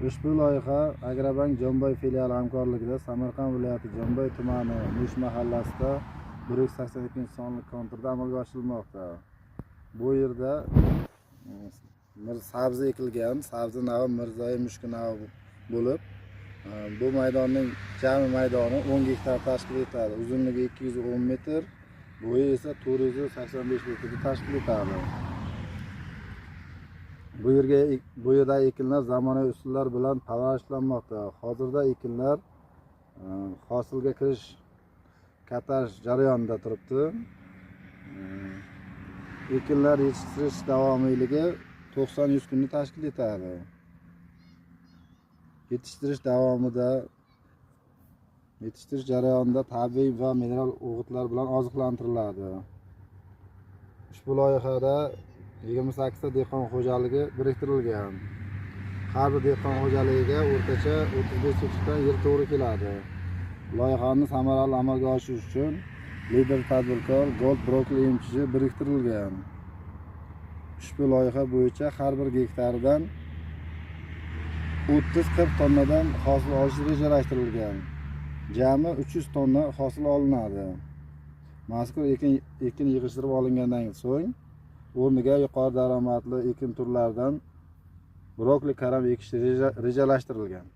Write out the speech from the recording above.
Ushbu loyiha Agrobank Jomboy filiali hamkorligida Samarqand viloyati Jomboy tumani Mush mahallasida 182-sonli konturda amalga oshirilmoqda. Bu yerda sabzi ekilgan, sabzi navi Mirzoy mushki navi bo'lib, bu maydonning jami maydoni 10 gektar tashkil etadi. Uzunligi 210 metr, bo'yi esa 485 metrni tashkil etadi. Bu yerda ekinlar zamonaviy usullar bilan parvarishlanmoqda. Hozirda ekinlar hosilga kirish katash jarayonida turibdi. Ekinlar yetishtirish davomiyligi 90-100 kunni tashkil etadi. Yetishtirish jarayonida tabiiy va mineral o'g'itlar bilan oziqlantiriladi. Ushbu loyihada 28 ta dehqon xo'jaligi biriktirilgan. Har bir dehqon xo'jaligiga o'rtacha 35 hektar yer to'g'ri keladi. Loyihani samarali amalga oshirish uchun lider tadbirkor Gold Brokoli emchishi biriktirilgan. Ushbu loyiha bo'yicha har bir gektaridan 30-40 tonnadan hosil olish rejalashtirilgan. Jami 300 tonna hosil olinadi. Mazkur ekin yig'ishtirib olingandan so'ng o'rniga yuqori daromadli ekin turlaridan brokoli karam ekish rejalashtirilgan.